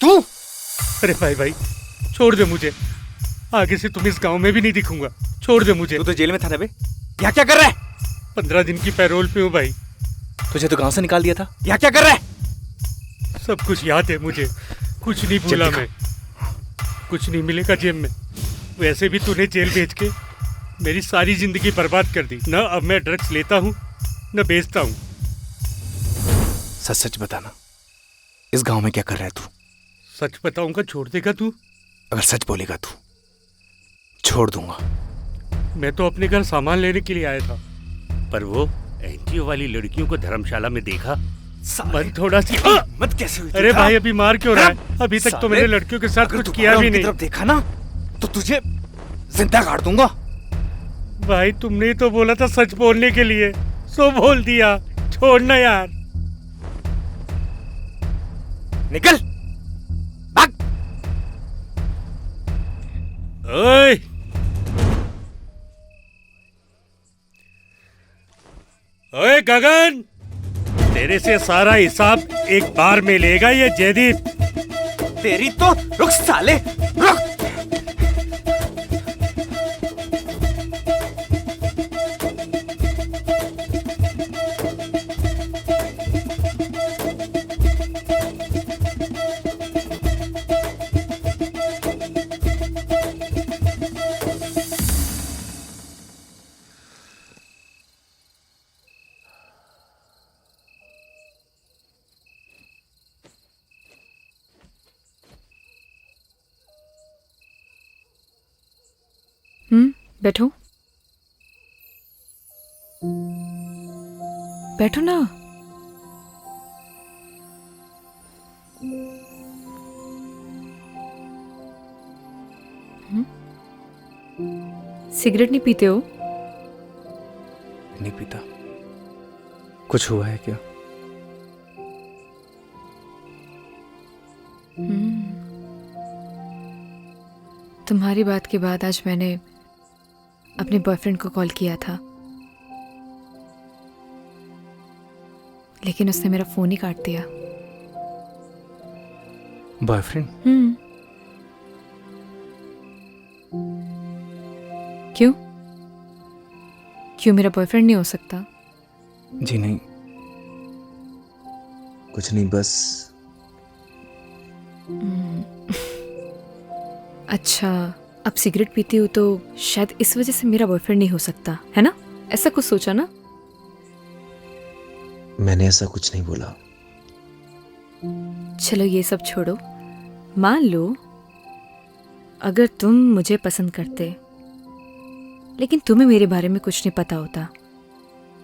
तू? अरे भाई छोड़ दे मुझे, आगे से तुम इस गांव में भी नहीं दिखूंगा। छोड़ दे मुझे। तू तो जेल में था ना बे, यहाँ क्या कर रहा है? 15 दिन की पैरोल पे हूँ भाई। तुझे तो गांव से निकाल दिया था, यहाँ क्या कर रहा है? सब कुछ याद है मुझे, कुछ नहीं भूला मैं। कुछ नहीं मिलेगा जेब में। वैसे भी तूने जेल भेज के मेरी सारी जिंदगी बर्बाद कर दी। न अब मैं ड्रग्स लेता हूँ न बेचता हूँ। सच सच बताना, इस गांव में क्या कर रहा है तू? सच बताऊंगा, छोड़ देगा तू? अगर सच बोलेगा तू, छोड़ दूंगा। मैं तो अपने घर सामान लेने के लिए आया था, पर वो एनजीओ वाली लड़कियों को धर्मशाला में देखा। मन थोड़ा सी मत कैसे हुई? अरे भाई अभी मार क्यों रहा है? अभी तक तो मैंने लड़कियों के साथ कुछ किया भी नहीं। तरफ देखा ना तो तुझे जिंदा काट दूंगा। भाई तुमने ही तो बोला था सच बोलने के लिए, सो बोल दिया। छोड़ना यार। निकल, भाग। ओए ओए गगन, तेरे से सारा हिसाब एक बार में लेगा ये जयदीप। तेरी तो रुक साले, रुक। बैठो बैठो ना। सिगरेट नहीं पीते हो? नहीं पीता। कुछ हुआ है क्या? तुम्हारी बात के बाद आज मैंने अपने बॉयफ्रेंड को कॉल किया था, लेकिन उसने मेरा फोन ही काट दिया। बॉयफ्रेंड? क्यों? क्यों मेरा बॉयफ्रेंड नहीं हो सकता? जी नहीं, कुछ नहीं, बस। अच्छा, अब सिगरेट पीती हूँ तो शायद इस वजह से मेरा बॉयफ्रेंड नहीं हो सकता, है ना? ऐसा कुछ सोचा ना? मैंने ऐसा कुछ नहीं बोला। चलो ये सब छोड़ो। मान लो अगर तुम मुझे पसंद करते, लेकिन तुम्हें मेरे बारे में कुछ नहीं पता होता,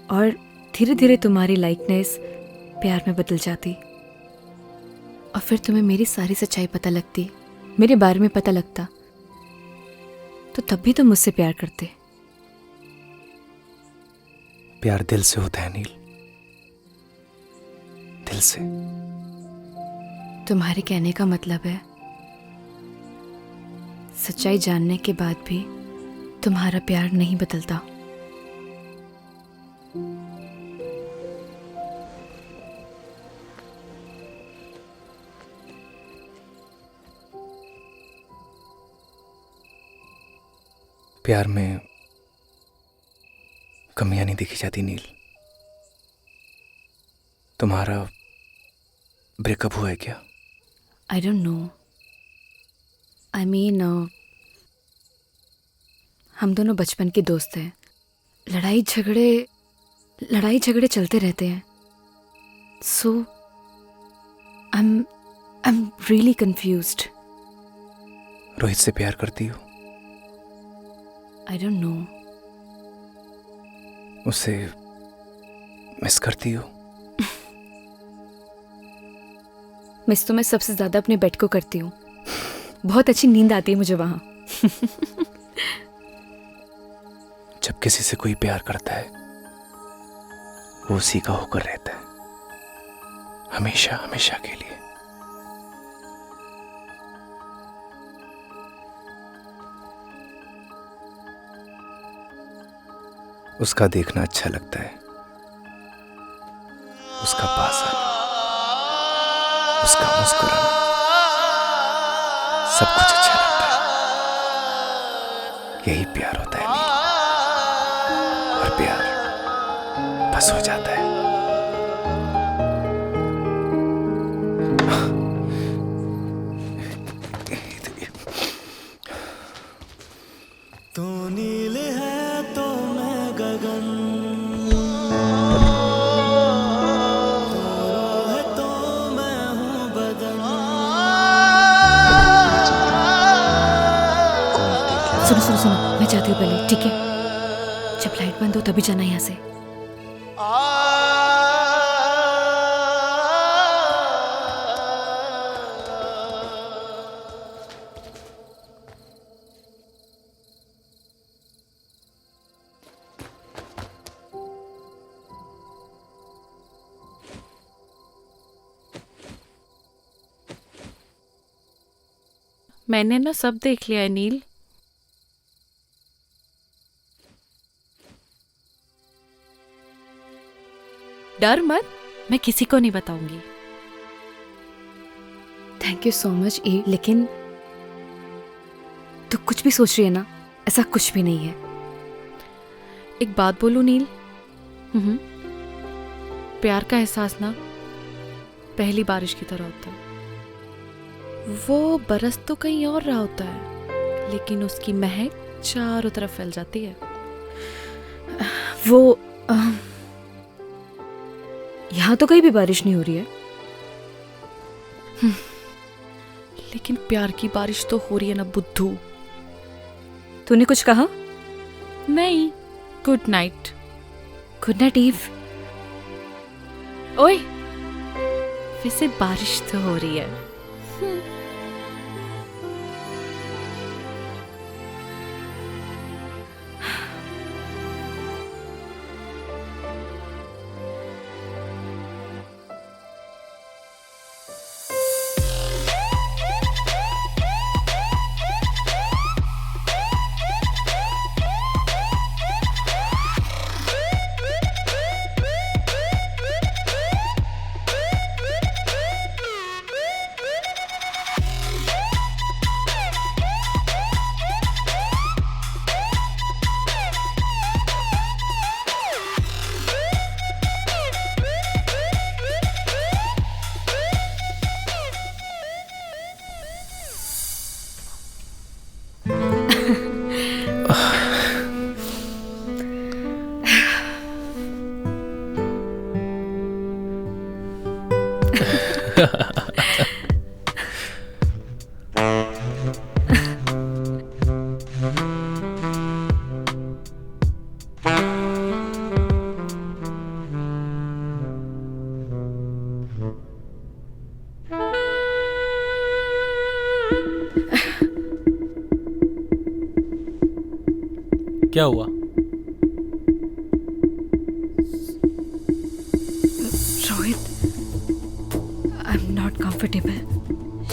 और धीरे धीरे तुम्हारी लाइकनेस प्यार में बदल जाती, और फिर तुम्हें मेरी सारी सच्चाई पता लगती, मेरे बारे में पता लगता, तो तब भी तुम मुझसे प्यार करते। प्यार दिल से होता है नील, दिल से। तुम्हारे कहने का मतलब है सच्चाई जानने के बाद भी तुम्हारा प्यार नहीं बदलता। प्यार में कमियां नहीं देखी जाती नील। तुम्हारा ब्रेकअप हुआ है क्या? आई डोंट नो। आई मीन हम दोनों बचपन के दोस्त हैं। लड़ाई झगड़े चलते रहते हैं। So I am really confused. Rohit से प्यार करती हो? I don't know. उसे मिस करती हो? मिस तो मैं सबसे ज्यादा अपने बेड को करती हूँ। बहुत अच्छी नींद आती है मुझे वहां। जब किसी से कोई प्यार करता है वो उसी का होकर रहता है, हमेशा हमेशा के लिए। उसका देखना अच्छा लगता है, उसका पास आना, उसका मुस्कुराना, सब कुछ अच्छा लगता है। यही प्यार होता है नील। और प्यार बस हो जाता है। तू नील है तो मैं गगन, तू है तो मैं हूँ बदन। सुनो, मैं जाती हूँ पहले, ठीक है? जब लाइट बंद हो तभी जाना यहाँ से। मैंने ना सब देख लिया है नील। डर मत, मैं किसी को नहीं बताऊंगी। थैंक यू सो मच ई। लेकिन तू कुछ भी सोच रही है ना, ऐसा कुछ भी नहीं है। एक बात बोलूं नील, प्यार का एहसास ना पहली बारिश की तरह होता है। वो बरस तो कहीं और रहा होता है, लेकिन उसकी महक चारों तरफ फैल जाती है। वो यहाँ तो कहीं भी बारिश नहीं हो रही है। लेकिन प्यार की बारिश तो हो रही है ना बुद्धू। तूने कुछ कहा? नहीं, good night. Good night Eve. ओए, वैसे बारिश तो हो रही है। क्या हुआ? Rohit, I am not comfortable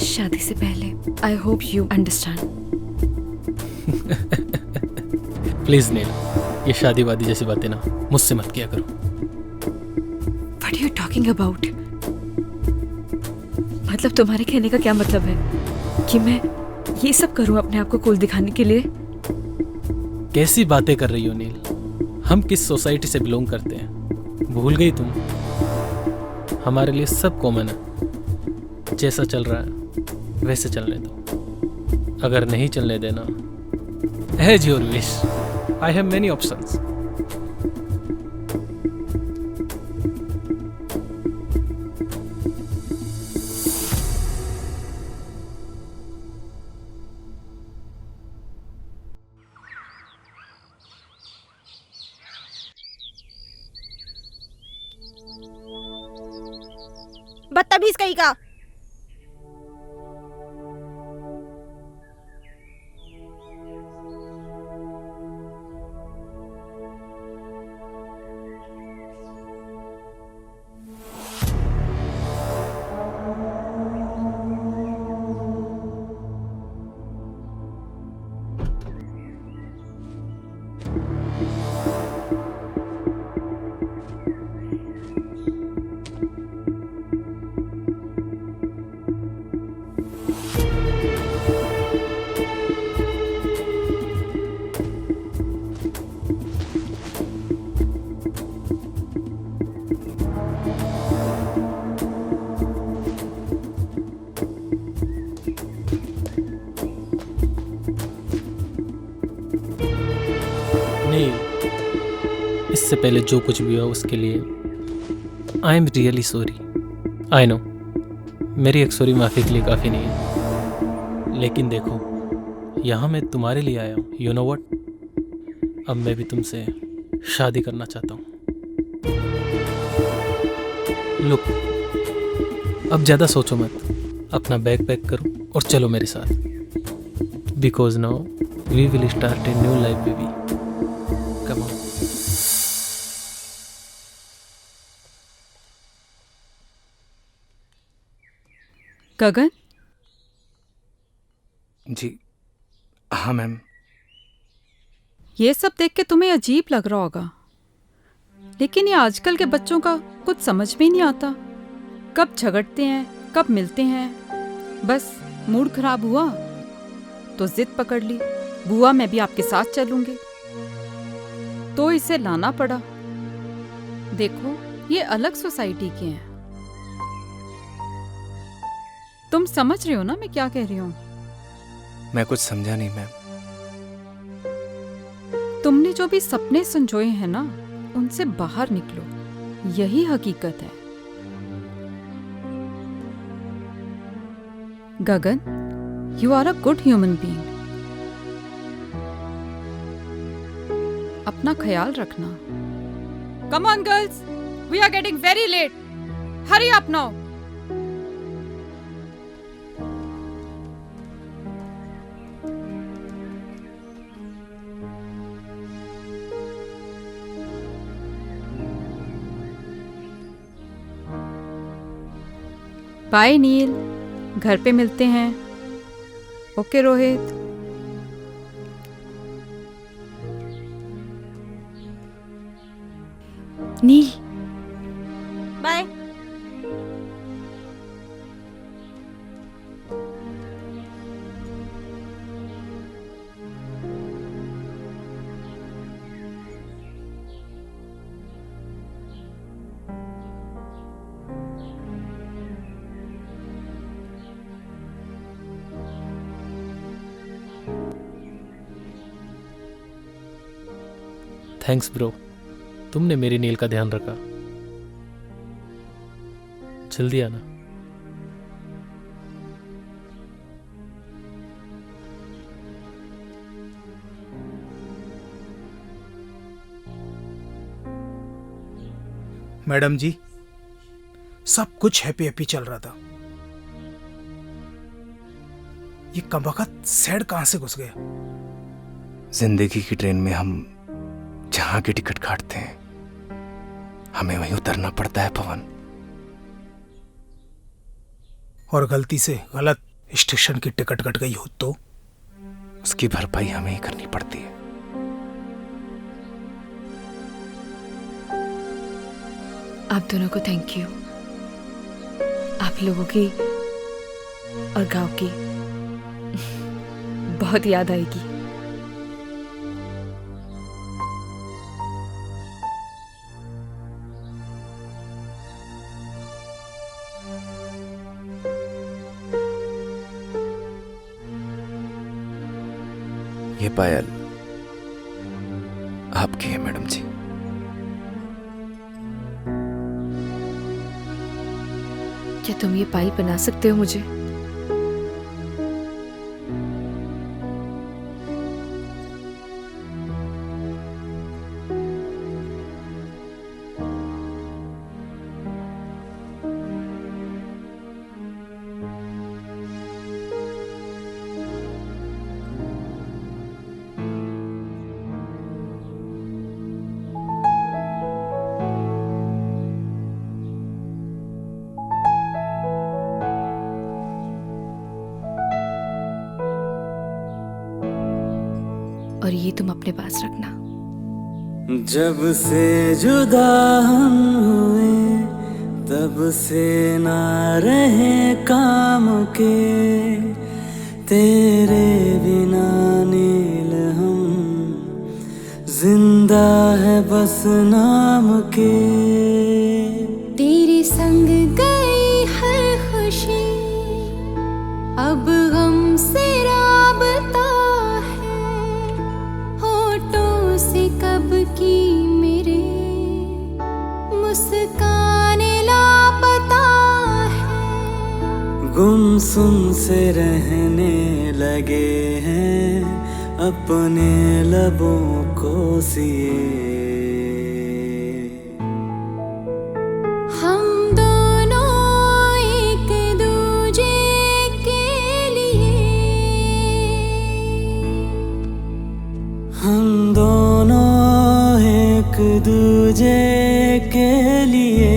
शादी से पहले। I hope you understand. Please Neel, ये शादी वादी जैसी बातें ना मुझसे मत किया करो। What are you talking about? मतलब तुम्हारे कहने का क्या मतलब है कि मैं ये सब करूं अपने आप को कूल दिखाने के लिए? कैसी बातें कर रही हो नील? हम किस सोसाइटी से बिलोंग करते हैं भूल गई तुम? हमारे लिए सब कॉमन है। जैसा चल रहा है वैसे चलने दो। अगर नहीं चलने देना, as your wish, I have many options. बदतमीज कहीं का। इससे पहले जो कुछ भी हुआ उसके लिए आई am really sorry. I know मेरी एक सॉरी माफ़ी के लिए काफ़ी नहीं है, लेकिन देखो यहाँ मैं तुम्हारे लिए आया हूँ। यू नो व्हाट, अब मैं भी तुमसे शादी करना चाहता हूँ। लुक, अब ज़्यादा सोचो मत, अपना बैग पैक करो और चलो मेरे साथ, because now we will start a new life baby. Come on. Gagan? जी हाँ मैम। ये सब देख के तुम्हें अजीब लग रहा होगा, लेकिन ये आजकल के बच्चों का कुछ समझ में ही नहीं आता। कब झगड़ते हैं, कब मिलते हैं। बस मूड खराब हुआ तो जिद पकड़ ली, बुआ मैं भी आपके साथ चलूंगी, तो इसे लाना पड़ा। देखो ये अलग सोसाइटी के हैं। तुम समझ रहे हो ना मैं क्या कह रही हूँ? मैं कुछ समझा नहीं मैम। तुमने जो भी सपने संजोए हैं ना, उनसे बाहर निकलो, यही हकीकत है। Gagan, you are a good human being. अपना ख्याल रखना। Come on girls, we are getting very late, hurry up now. Bye Neel, घर पे मिलते हैं। Okay Rohit. Neel, bye. Thanks bro, तुमने मेरी नील का ध्यान रखा। जल्दी आना। मैडम जी, सब कुछ हैप्पी हैप्पी चल रहा था, ये कमबख्त सैड कहां से घुस गया? जिंदगी की ट्रेन में हम जहां की टिकट काटते हैं, हमें वहीं उतरना पड़ता है पवन। और गलती से गलत स्टेशन की टिकट कट गई हो तो उसकी भरपाई हमें ही करनी पड़ती है। आप दोनों को थैंक यू। आप लोगों की और गांव की बहुत याद आएगी। ये पायल आपकी है मैडम जी। क्या तुम ये पायल बना सकते हो मुझे? और ये तुम अपने पास रखना। जब से जुदा हम हुए तब से ना रहे काम के, तेरे बिना नील हम जिंदा है बस नाम के। तेरे संग गई हर खुशी अब गम से राबता है, होठों से कब की मेरे मुस्कान लापता है। गुमसुम से रहने लगे हैं अपने लबों को सिए। हम दोनों एक दूजे के लिए, हम दोनों एक दूजे के लिए,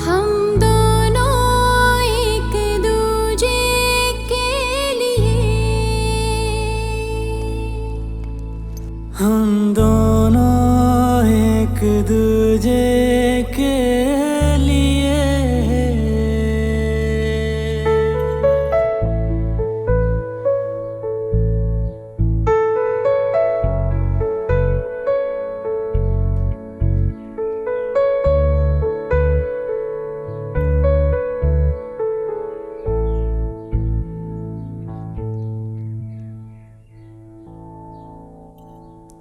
हम दोनों एक दूजे के लिए, हम दोनों एक दूजे के लिए।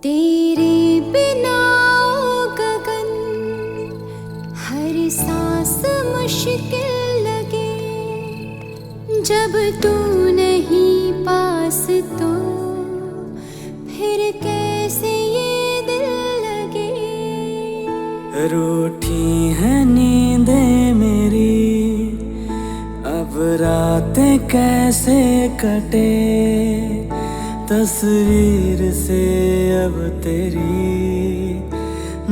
तेरे बिना ओ गगन हर सांस मुश्किल लगे, जब तू नहीं पास तो फिर कैसे ये दिल लगे। रूठी है नींदें मेरी अब रातें कैसे कटे, तस्वीर से अब तेरी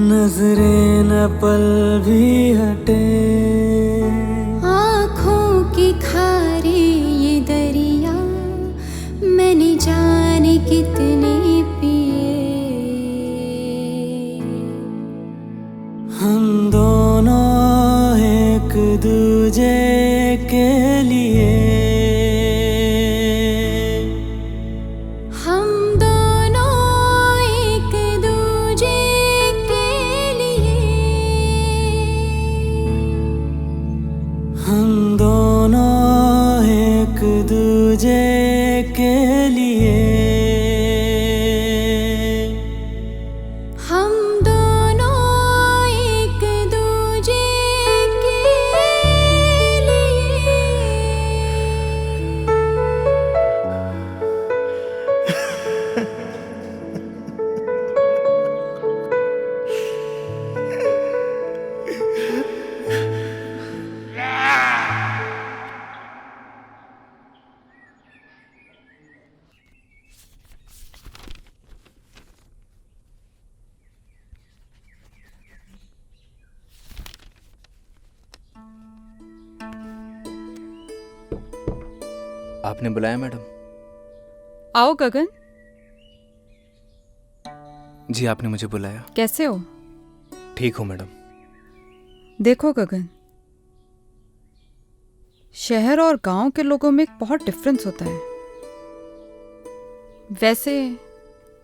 नजरें न पल भी हटे। आँखों के खारे ये दरिया मैंने जाने कितने पिए। हम दोनों एक दूजे के लिए, हम दोनों एक दूजे के लिए, हम दोनों एक दूजे के लिए, हम दोनों एक दूजे के लिए। आपने बुलाया मैडम? आओ गगन, जी आपने मुझे बुलाया। कैसे हो? ठीक हूँ मैडम। देखो गगन, शहर और गांव के लोगों में बहुत डिफरेंस होता है। वैसे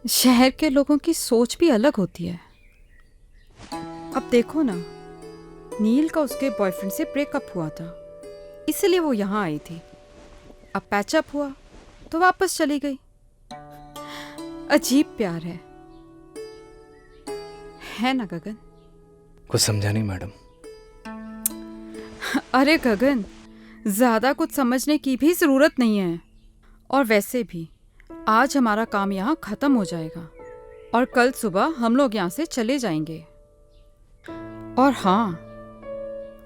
शहर के लोगों की सोच भी अलग होती है। अब देखो ना, नील का उसके बॉयफ्रेंड से ब्रेकअप हुआ था, इसलिए वो यहाँ आई थी। अब पैचअप हुआ तो वापस चली गई। अजीब प्यार है ना गगन? कुछ समझा नहीं मैडम। अरे गगन, ज्यादा कुछ समझने की भी जरूरत नहीं है। और वैसे भी आज हमारा काम यहाँ खत्म हो जाएगा और कल सुबह हम लोग यहाँ से चले जाएंगे। और हाँ,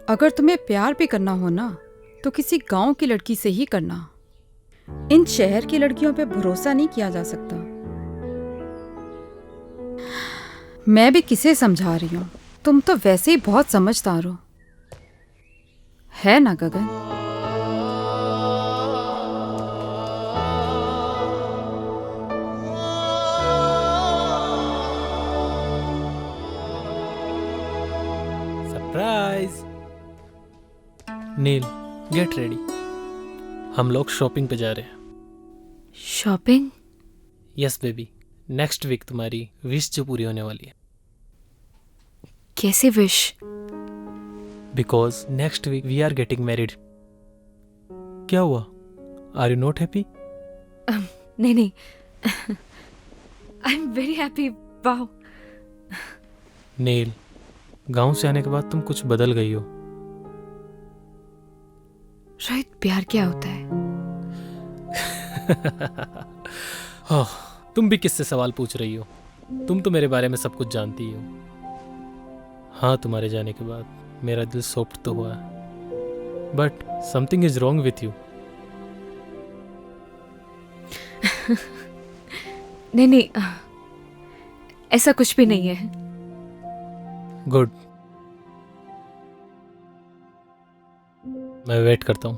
अगर तुम्हें प्यार भी करना हो ना तो किसी गांव की लड़की से ही करना। इन शहर की लड़कियों पे भरोसा नहीं किया जा सकता। मैं भी किसे समझा रही हूँ, तुम तो वैसे ही बहुत समझदार हो, है ना Gagan? Surprise. Neel, get ready, हम लोग शॉपिंग पे जा रहे हैं। Shopping? Yes baby, next week तुम्हारी विश जो पूरी होने वाली है। कैसे wish? Because next week we are getting married. क्या हुआ? Are you not happy? नहीं नहीं, I am very happy. Wow. Neel, गांव से आने के बाद तुम कुछ बदल गई हो। रोहित, प्यार क्या होता है? तुम भी किससे सवाल पूछ रही हो? तुम तो मेरे बारे में सब कुछ जानती ही हो। हाँ, तुम्हारे जाने के बाद मेरा दिल सॉफ्ट तो हुआ, but something is wrong with you. नहीं नहीं, ऐसा कुछ भी नहीं है। गुड, मैं वेट करता हूँ।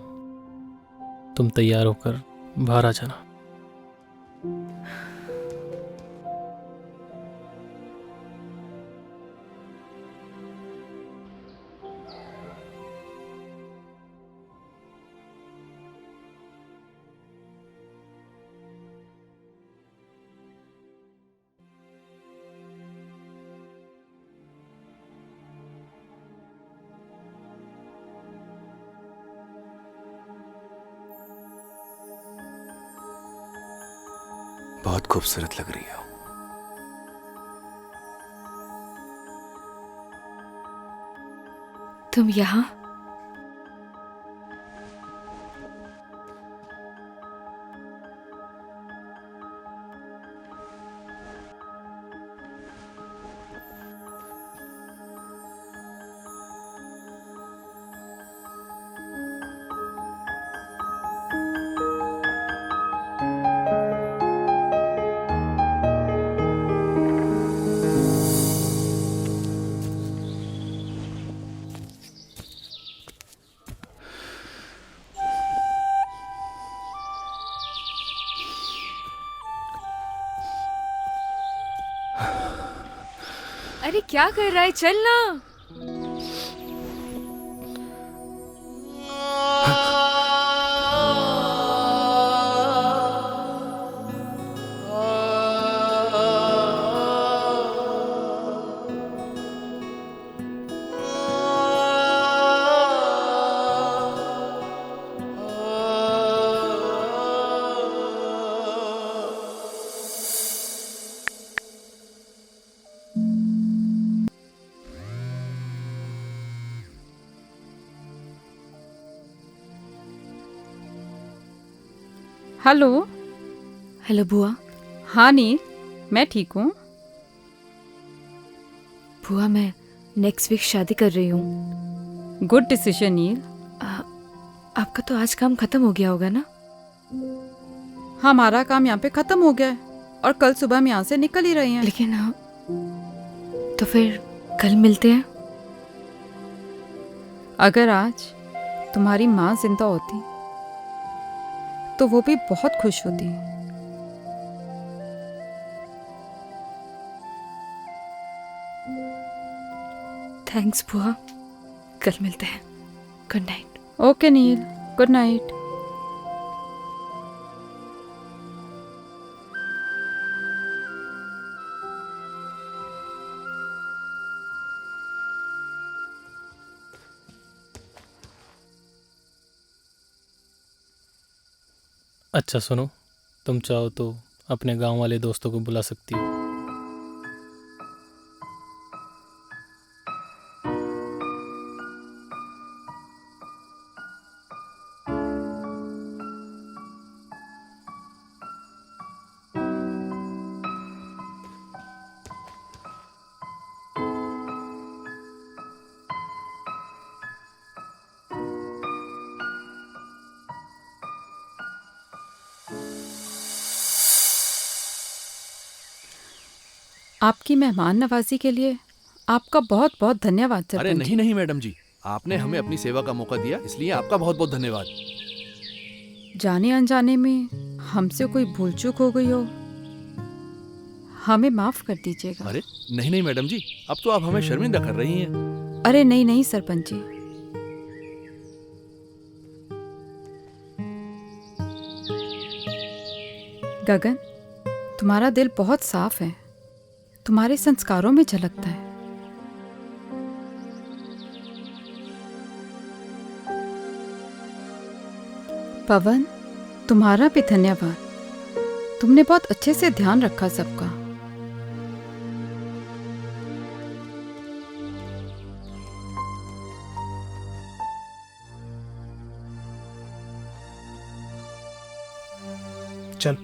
तुम तैयार होकर बाहर आ जाना। बहुत खूबसूरत लग रही हो। तुम यहाँ? अरे क्या कर रहा है? चल ना। हेलो। हेलो बुआ। हाँ नील, मैं ठीक हूँ। बुआ, मैं नेक्स्ट वीक शादी कर रही हूँ। गुड डिसीजन नील। आपका तो आज काम खत्म हो गया होगा ना? हमारा काम यहाँ पे खत्म हो गया है और कल सुबह हम यहाँ से निकल ही रहे हैं। लेकिन तो फिर कल मिलते हैं। अगर आज तुम्हारी माँ जिंदा होती तो वो भी बहुत खुश होती। थैंक्स बुआ, कल मिलते हैं। Good night. ओके नील, गुड नाइट। अच्छा सुनो, तुम चाहो तो अपने गांव वाले दोस्तों को बुला सकती हो। आपकी मेहमान नवाजी के लिए आपका बहुत बहुत धन्यवाद अरे सरपंच नहीं जी। नहीं मैडम जी, आपने हमें अपनी सेवा का मौका दिया, इसलिए आपका बहुत बहुत धन्यवाद। जाने अनजाने में हमसे कोई भूल चूक हो गई हो, हमें माफ कर दीजिएगा। अरे नहीं नहीं मैडम जी, अब तो आप हमें शर्मिंदा कर रही हैं। अरे नहीं नहीं सरपंच जी, गगन, तुम्हारा दिल बहुत साफ है, तुम्हारे संस्कारों में झलकता है। पवन, तुम्हारा भी धन्यवाद, तुमने बहुत अच्छे से ध्यान रखा सबका। चल।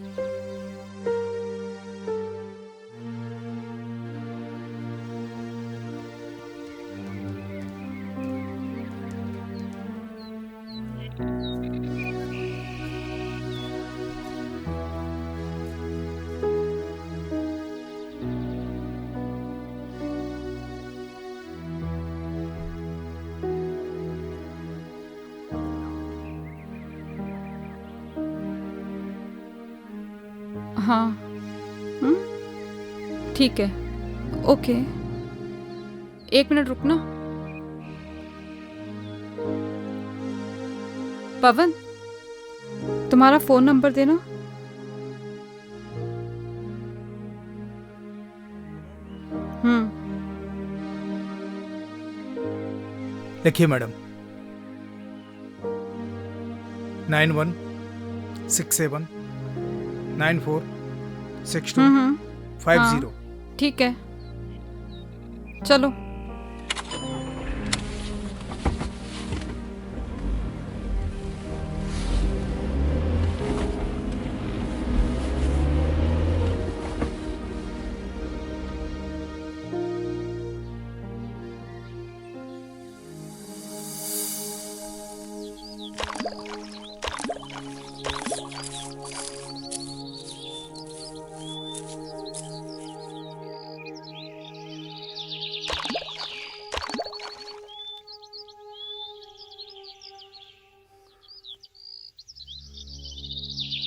हाँ, ठीक है, ओके। 1 मिनट रुकना। पवन, तुम्हारा फोन नंबर देना। लिखिए मैडम, 9167946250। ठीक है, चलो।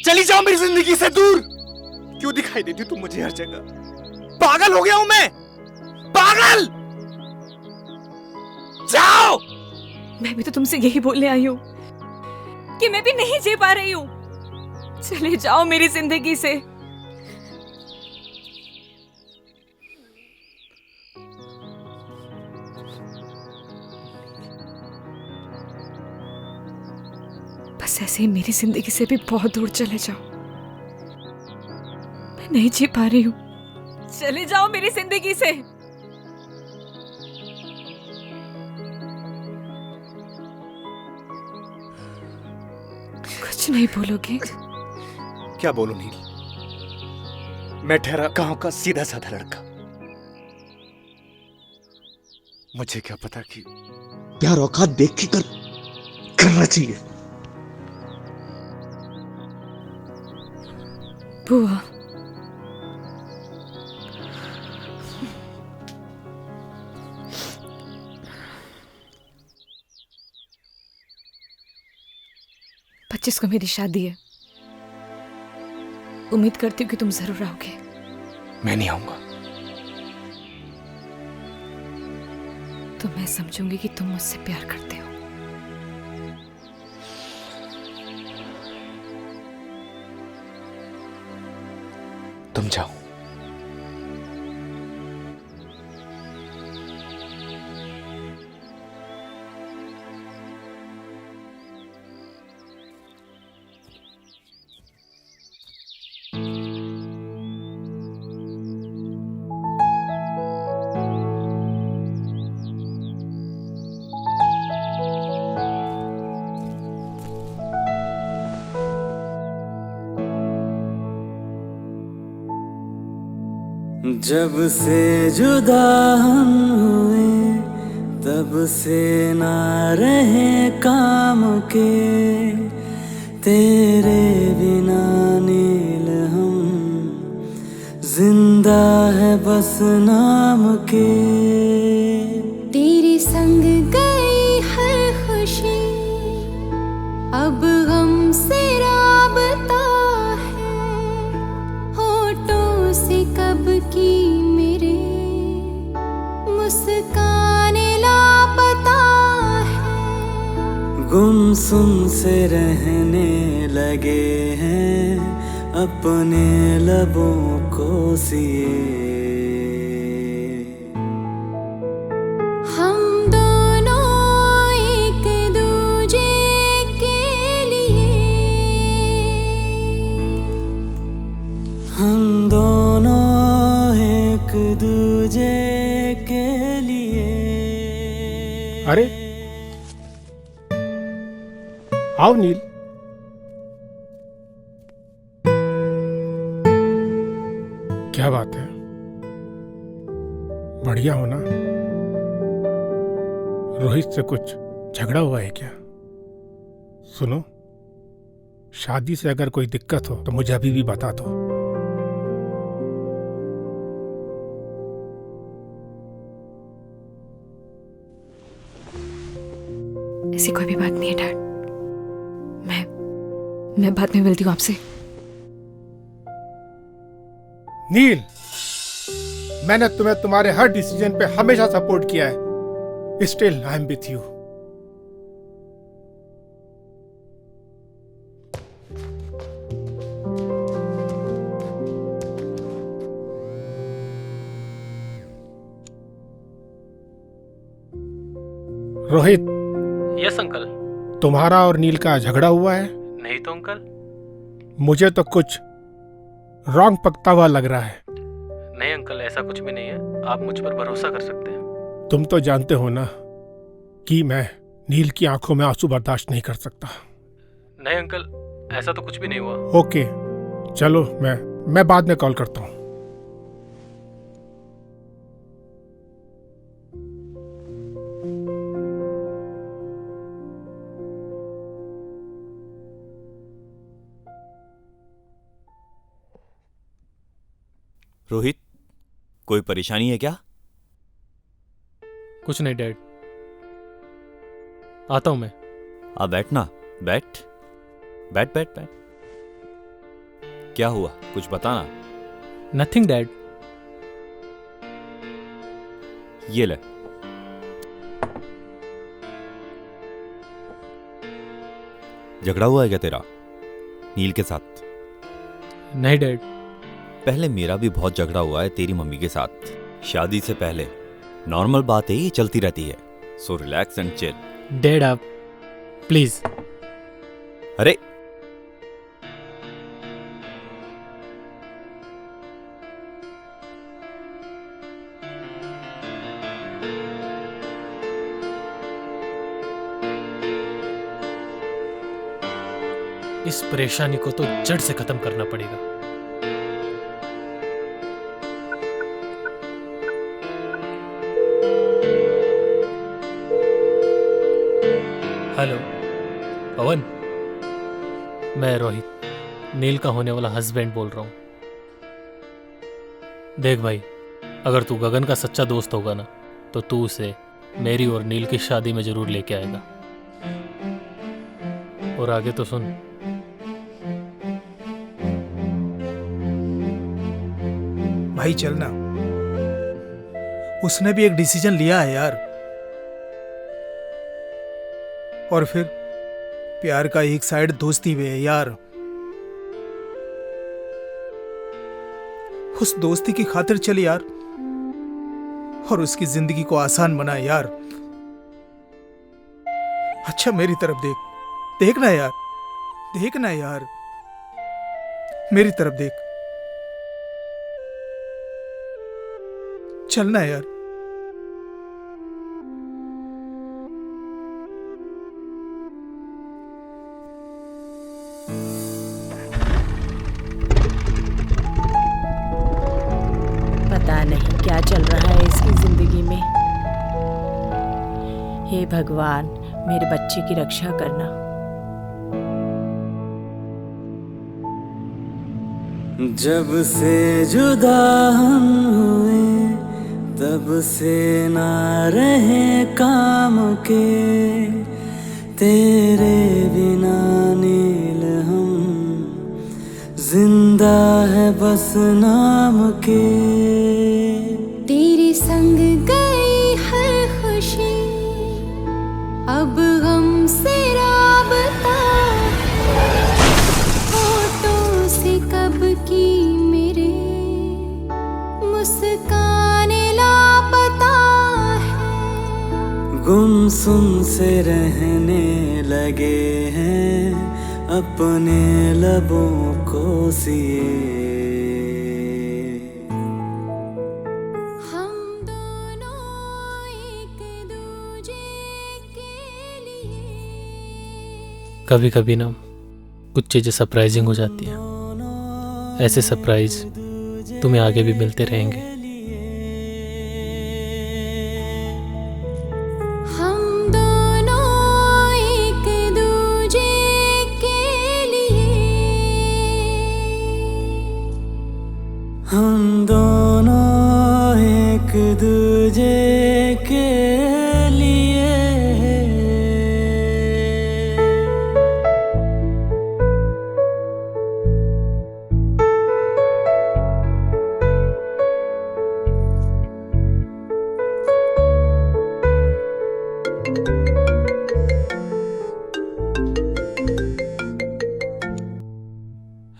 चली जाओ मेरी जिंदगी से दूर। क्यों दिखाई देती तुम मुझे हर जगह? पागल हो गया हूं मैं, पागल। जाओ। मैं भी तो तुमसे यही बोलने आई हूँ कि मैं भी नहीं जी पा रही हूँ। चले जाओ मेरी जिंदगी से। बस ऐसे ही मेरी जिंदगी से भी बहुत दूर चले जाओ। मैं नहीं जी पा रही हूँ। चले जाओ मेरी जिंदगी से। कुछ नहीं बोलोगे? क्या बोलूं नील, मैं ठहरा गांव का सीधा साधा लड़का। मुझे क्या पता कि प्यार औकात देख के करना चाहिए। बुआ, पच्चीस को मेरी शादी है। उम्मीद करती हूँ कि तुम जरूर आओगे। मैं नहीं आऊंगा। तो मैं समझूंगी कि तुम मुझसे प्यार करते हो। तुम जाओ। जब से जुदा हम हुए तब से ना रहे काम के, तेरे बिना नील हम जिंदा है बस नाम के। तेरे संग गई हर खुशी अब गम से राबता है, होठों से कब की मेरे मुस्कान लापता है। गुमसुम से रहने लगे हैं अपने लबों को सिए। हम दोनों एक दूजे के लिए, हम दोनों एक दूजे के लिए। अरे आओ नील। क्या बात है, बढ़िया हो ना? रोहित से कुछ झगड़ा हुआ है क्या? सुनो, शादी से अगर कोई दिक्कत हो तो मुझे अभी भी बता दो। ऐसी कोई भी बात नहीं है डैड। मैं बाद में मिलती हूँ आपसे। नील, मैंने तुम्हें तुम्हारे हर डिसीजन पे हमेशा सपोर्ट किया है। Still I am with you. Rohit. Yes uncle. तुम्हारा और नील का झगड़ा हुआ है? नहीं तो अंकल। मुझे तो कुछ रॉन्ग पकता हुआ लग रहा है। नहीं अंकल, ऐसा कुछ भी नहीं है, आप मुझ पर भरोसा कर सकते हैं। तुम तो जानते हो ना कि मैं नील की आंखों में आंसू बर्दाश्त नहीं कर सकता। नहीं अंकल, ऐसा तो कुछ भी नहीं हुआ। ओके चलो, मैं बाद में कॉल करता हूँ। रोहित, कोई परेशानी है क्या? कुछ नहीं डैड, आता हूं मैं। आ बैठ ना, बैठ बैठ बैठ बैठ। क्या हुआ, कुछ बताना। Nothing dad. ये ले। झगड़ा हुआ है क्या तेरा नील के साथ? नहीं डैड। पहले मेरा भी बहुत झगड़ा हुआ है तेरी मम्मी के साथ, शादी से पहले। नॉर्मल बात है, ये चलती रहती है। So relax and chill. Dad आप प्लीज। अरे इस परेशानी को तो जड़ से खत्म करना पड़ेगा। हेलो पवन, मैं रोहित, नील का होने वाला हस्बैंड बोल रहा हूं। देख भाई, अगर तू गगन का सच्चा दोस्त होगा ना, तो तू उसे मेरी और नील की शादी में जरूर लेके आएगा। और आगे तो सुन, भाई चलना। उसने भी एक डिसीजन लिया है यार। और फिर प्यार का एक साइड दोस्ती भी है यार। उस दोस्ती की खातिर चल यार, और उसकी जिंदगी को आसान बना यार। अच्छा मेरी तरफ देखना यार, देखना यार, मेरी तरफ देख, चलना यार। पता नहीं क्या चल रहा है इसकी जिंदगी में। हे भगवान, मेरे बच्चे की रक्षा करना। जब से जुदा हम हुए तब से ना रहे काम के, तेरे बिना नील हम जिंदा है बस नाम के। तेरे संग गई हर खुशी, अब हमसे राबता। फोटो से कब की मेरे मुस्काने लापता है। गुमसुम से रहने लगे हैं अपने लबों को सिए। कभी कभी ना कुछ चीज़ें सरप्राइजिंग हो जाती हैं। ऐसे सरप्राइज तुम्हें आगे भी मिलते रहेंगे। हम दोनों एक दूजे के लिए, हम दोनों एक दूजे के लिए।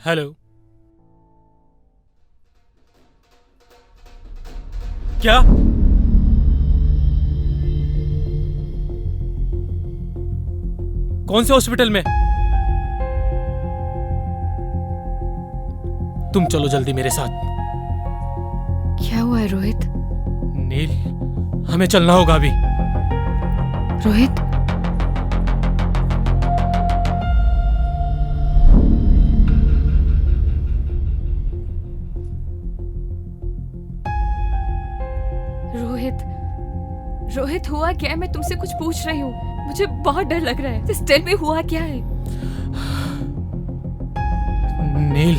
हेलो, क्या? कौन से हॉस्पिटल में? तुम चलो जल्दी मेरे साथ। क्या हुआ है रोहित? नील, हमें चलना होगा अभी। रोहित, रोहित हुआ क्या है? मैं तुमसे कुछ पूछ रही हूँ, मुझे बहुत डर लग रहा है। Just tell me हुआ क्या है? नील,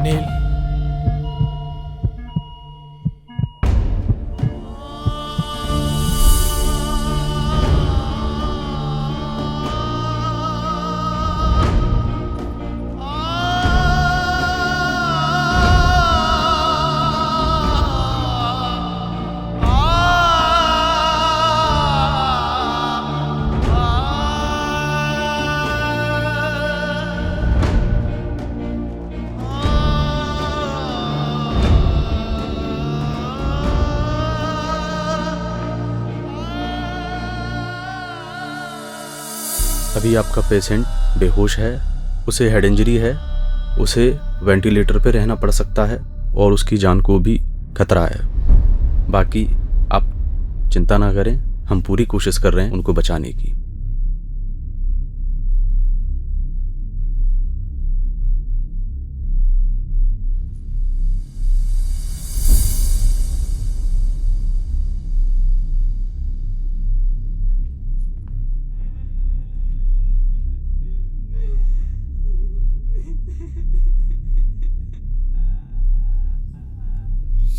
नील, अभी आपका पेशेंट बेहोश है, उसे हेड इंजरी है, उसे वेंटिलेटर पे रहना पड़ सकता है और उसकी जान को भी खतरा है। बाकी आप चिंता ना करें, हम पूरी कोशिश कर रहे हैं उनको बचाने की।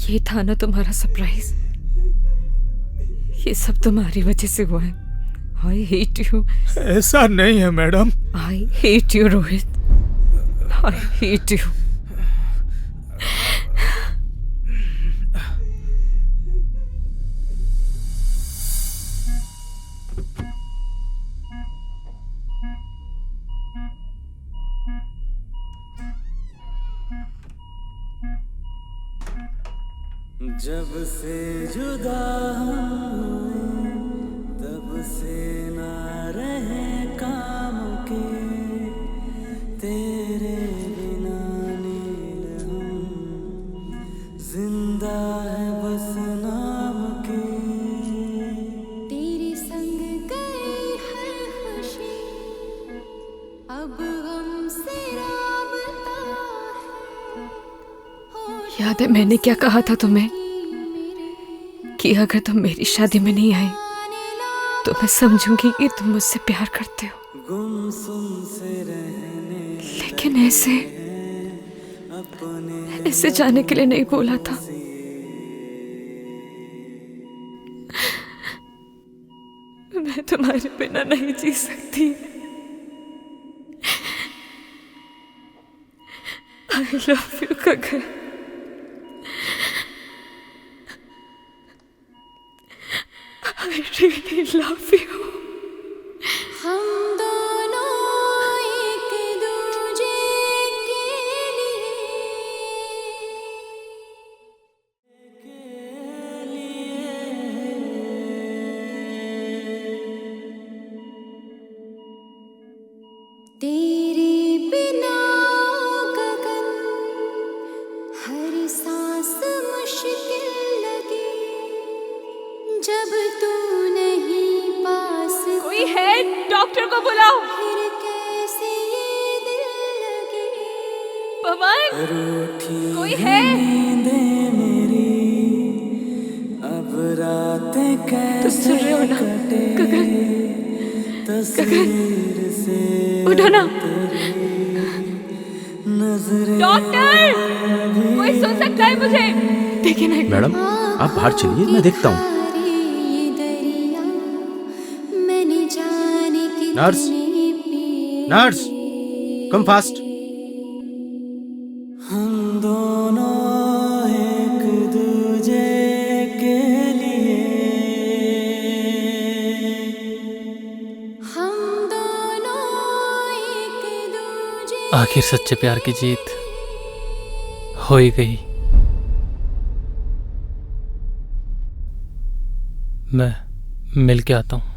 ये था ना तुम्हारा सरप्राइज? ये सब तुम्हारी वजह से हुआ है। I hate you. ऐसा नहीं है madam. I hate you Rohit, I hate you. जब से जुदा हुए तब से ना रहे काम के तेरे बिना नील हम जिंदा है बस नाम के तेरे संग गई है खुशी अब हमसे राबता याद है मैंने क्या कहा था तुम्हें कि अगर तुम मेरी शादी में नहीं आई तो मैं समझूंगी कि तुम मुझसे प्यार करते हो। गुमसुम से रहने लेकिन ऐसे जाने के लिए नहीं बोला था। मैं तुम्हारे बिना नहीं जी सकती। I love you, Gagan. I really love you। हम दोनों एक दूजे के तेरे बिना गगन हर सांस मुश्किल लगे जब तू नहीं पास कोई है? डॉक्टर को बुलाओ। फिर कैसे ये दिल लगे पवन, कोई है? नींदे मेरी अब रातें कैसे तुम सुन रहे हो ना? गगन, तस्वीर से उठो ना। नजरें डॉक्टर, कोई सुन सकता है मुझे? देखिए ना। मैडम आप बाहर चलिए, मैं देखता हूँ। Nurse, nurse, come fast. हम दोनों एक दूजे के लिए हम दोनों एक दूजे आखिर सच्चे प्यार की जीत हो ही गई। मैं मिल के आता हूँ।